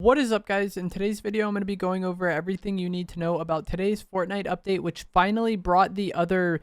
What is up, guys? In today's video, I'm going to be going over everything you need to know about today's Fortnite update, which finally brought the other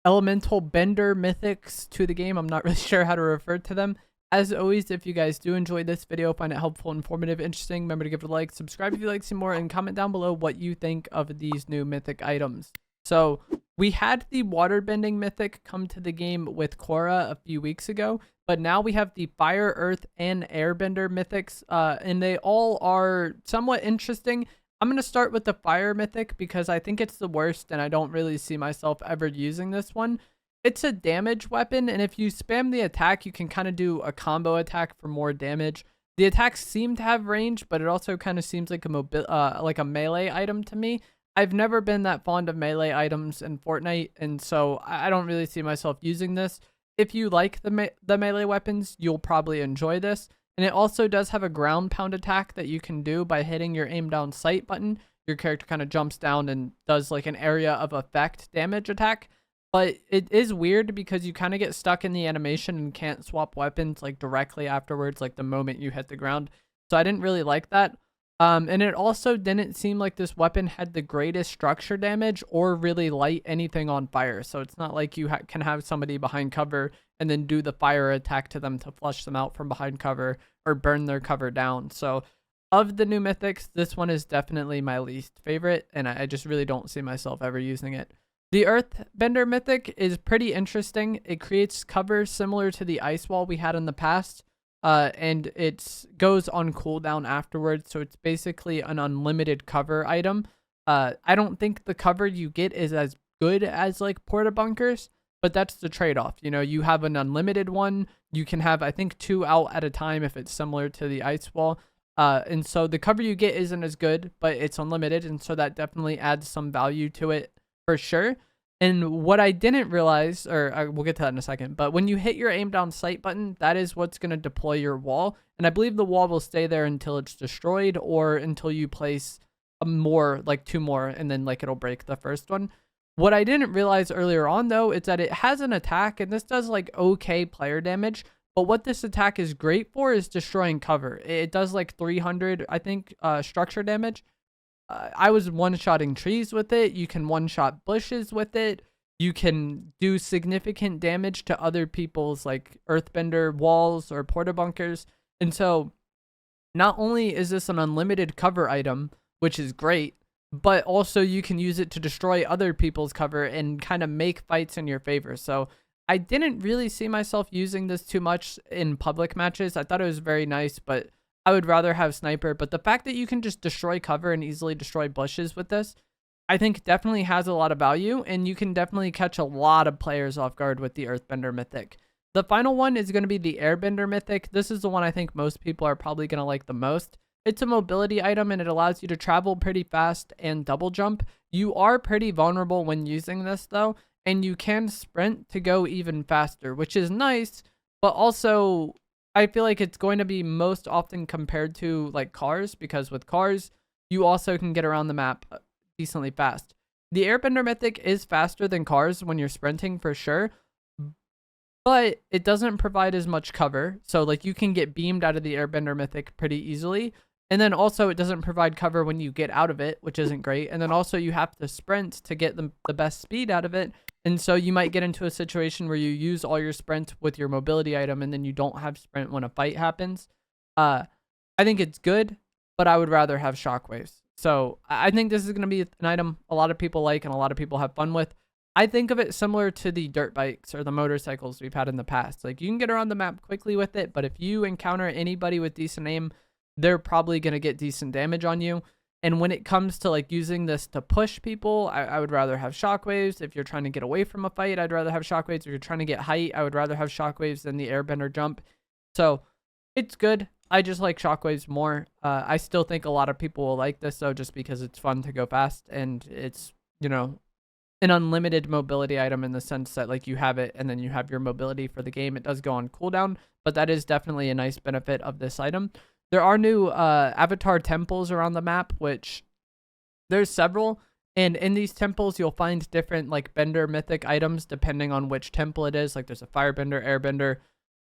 elemental bender mythics to the game. I'm not really sure how to refer to them. As always, if you guys do enjoy this video, find it helpful, informative, interesting, remember to give it a like, subscribe if you like some more, and comment down below what you think of these new mythic items. So we had the water bending mythic come to the game with Korra a few weeks ago, but now we have the fire, earth, and airbender mythics, and they all are somewhat interesting. I'm going to start with the fire mythic because I think it's the worst and I don't really see myself ever using this one. It's a damage weapon, and if you spam the attack, you can kind of do a combo attack for more damage. The attacks seem to have range, but it also kind of seems like a melee item to me. I've never been that fond of melee items in Fortnite, and so I don't really see myself using this. If you like the melee weapons, you'll probably enjoy this. And it also does have a ground pound attack that you can do by hitting your aim down sight button. Your character kind of jumps down and does like an area of effect damage attack. But it is weird because you kind of get stuck in the animation and can't swap weapons like directly afterwards, like the moment you hit the ground. So I didn't really like that. And it also didn't seem like this weapon had the greatest structure damage or really light anything on fire. So it's not like you can have somebody behind cover and then do the fire attack to them to flush them out from behind cover or burn their cover down. So of the new mythics, this one is definitely my least favorite, and I just really don't see myself ever using it. The Earthbender mythic is pretty interesting. It creates cover similar to the ice wall we had in the past. And it goes on cooldown afterwards, so it's basically an unlimited cover item. I don't think the cover you get is as good as like porta bunkers, but that's the trade-off. You know, you have an unlimited one. You can have, I think, 2 out at a time if it's similar to the ice wall. And so the cover you get isn't as good, but it's unlimited, and so that definitely adds some value to it for sure. And what I didn't realize, or we'll get to that in a second, but when you hit your aim down sight button, that is what's going to deploy your wall. And I believe the wall will stay there until it's destroyed or until you place like 2 more, and then like it'll break the first one. What I didn't realize earlier on though, is that it has an attack, and this does like okay player damage. But what this attack is great for is destroying cover. It does like 300, I think, structure damage. I was one-shotting trees with it. You can one-shot bushes with it. You can do significant damage to other people's like earthbender walls or porta bunkers. And so not only is this an unlimited cover item, which is great, but also you can use it to destroy other people's cover and kind of make fights in your favor. So I didn't really see myself using this too much in public matches. I thought it was very nice, but I would rather have sniper. But the fact that you can just destroy cover and easily destroy bushes with this, I think definitely has a lot of value, and you can definitely catch a lot of players off guard with the Earthbender mythic. The final one is going to be the Airbender mythic. This is the one I think most people are probably going to like the most. It's a mobility item, and it allows you to travel pretty fast and double jump. You are pretty vulnerable when using this though, and you can sprint to go even faster, which is nice, but also I feel like it's going to be most often compared to like cars, because with cars, you also can get around the map decently fast. The Airbender mythic is faster than cars when you're sprinting for sure, but it doesn't provide as much cover. So like you can get beamed out of the Airbender mythic pretty easily. And then also it doesn't provide cover when you get out of it, which isn't great. And then also you have to sprint to get the best speed out of it. And so you might get into a situation where you use all your sprint with your mobility item and then you don't have sprint when a fight happens. I think it's good, but I would rather have shockwaves. So I think this is going to be an item a lot of people like and a lot of people have fun with. I think of it similar to the dirt bikes or the motorcycles we've had in the past. Like you can get around the map quickly with it, but if you encounter anybody with decent aim, they're probably going to get decent damage on you. And when it comes to like using this to push people, I would rather have shockwaves. If you're trying to get away from a fight, I'd rather have shockwaves. If you're trying to get height, I would rather have shockwaves than the airbender jump. So it's good. I just like shockwaves more. I still think a lot of people will like this though, just because it's fun to go fast and it's, you know, an unlimited mobility item in the sense that like you have it and then you have your mobility for the game. It does go on cooldown, but that is definitely a nice benefit of this item. There are new avatar temples around the map, which there's several. And in these temples, you'll find different like bender mythic items depending on which temple it is. Like there's a firebender, airbender,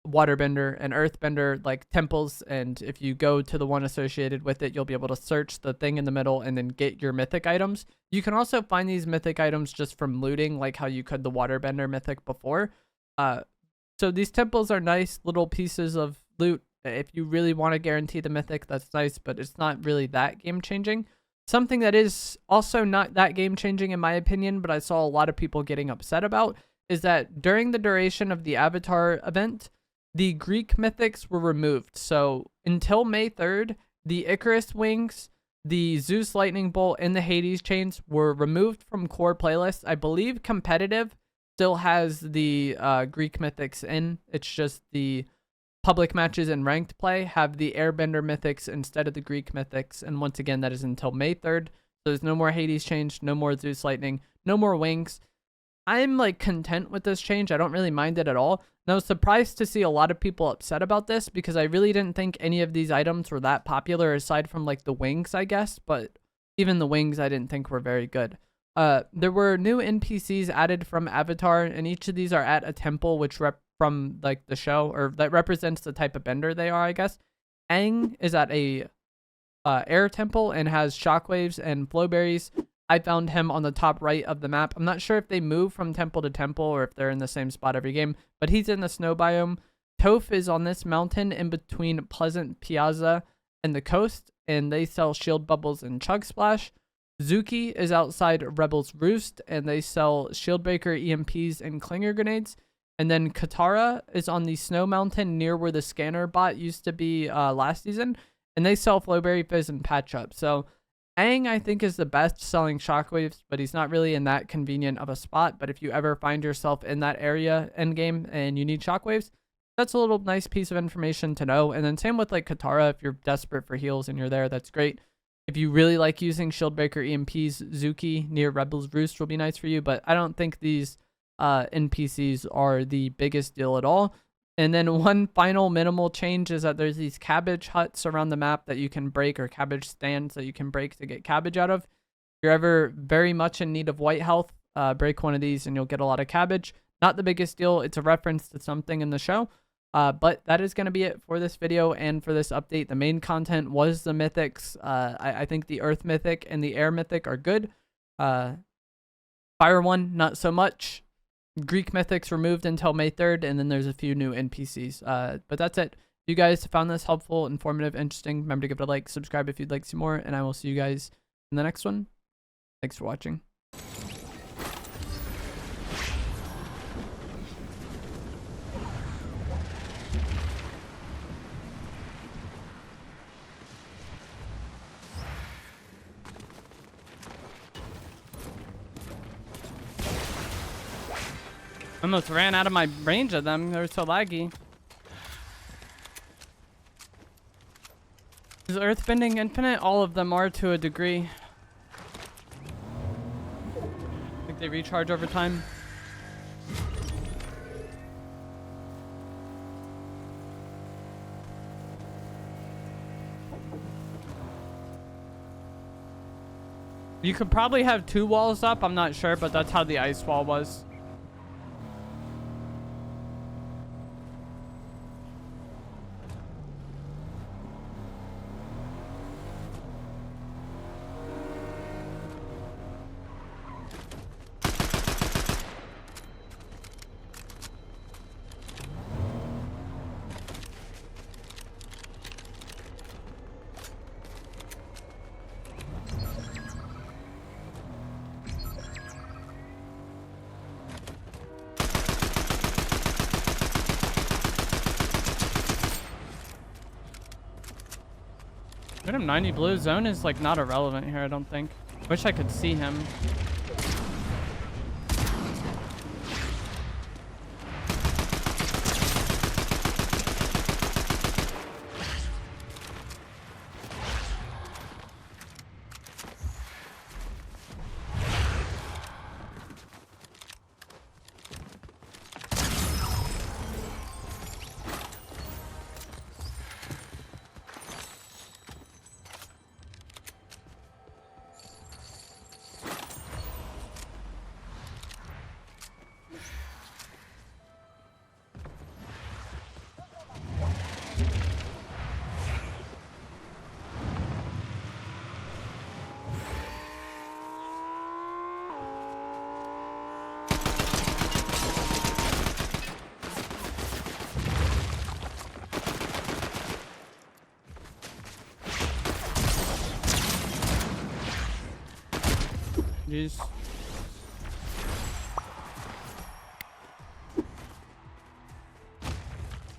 waterbender and earthbender like temples, and if you go to the one associated with it, you'll be able to search the thing in the middle and then get your mythic items. You can also find these mythic items just from looting, like how you could the waterbender mythic before. So these temples are nice little pieces of loot. If you really want to guarantee the mythic, that's nice, but it's not really that game changing. Something that is also not that game changing in my opinion, but I saw a lot of people getting upset about, is that during the duration of the avatar event, the Greek mythics were removed. So until May 3rd, the Icarus wings, the Zeus lightning bolt, and the Hades chains were removed from core playlists. I believe competitive still has the Greek mythics in. It's just the public matches and ranked play have the Airbender mythics instead of the Greek mythics. And once again, that is until May 3rd. So there's no more Hades change, no more Zeus lightning, no more wings. I'm like content with this change. I don't really mind it at all. And I was surprised to see a lot of people upset about this because I really didn't think any of these items were that popular aside from like the wings, I guess. But even the wings I didn't think were very good. There were new NPCs added from Avatar, and each of these are at a temple, which from like the show, or that represents the type of bender they are, I guess. Aang is at a air temple and has shockwaves and flowberries. I found him on the top right of the map. I'm not sure if they move from temple to temple or if they're in the same spot every game, but he's in the snow biome. Toph is on this mountain in between Pleasant Piazza and the coast, and they sell shield bubbles and chug splash. Zuki is outside Rebel's Roost, and they sell Shieldbreaker, EMPs, and Clinger Grenades. And then Katara is on the Snow Mountain near where the scanner bot used to be last season, and they sell Flowberry Fizz and Patch Up. So Aang, I think, is the best selling shockwaves, but he's not really in that convenient of a spot. But if you ever find yourself in that area endgame and you need shockwaves, that's a little nice piece of information to know. And then same with like Katara, if you're desperate for heals and you're there, that's great. If you really like using Shieldbreaker EMPs, Zuki near Rebel's Roost will be nice for you. But I don't think these NPCs are the biggest deal at all. And then one final minimal change is that there's these cabbage huts around the map that you can break, or cabbage stands that you can break to get cabbage out of. If you're ever very much in need of white health, break one of these and you'll get a lot of cabbage. Not the biggest deal. It's a reference to something in the show. But that is going to be it for this video and for this update. The main content was the mythics. I think the Earth mythic and the Air mythic are good. Fire one, not so much. Greek mythics removed until May 3rd, and then there's a few new NPCs. But that's it. If you guys found this helpful, informative, interesting, remember to give it a like, subscribe if you'd like to see more, and I will see you guys in the next one. Thanks for watching. Almost ran out of my range of them. They were so laggy. Is Earthbending infinite? All of them are to a degree. I think they recharge over time. You could probably have 2 walls up. I'm not sure, but that's how the ice wall was. Him 90 blue. Zone is like not irrelevant here, I don't think. Wish I could see him. Jeez.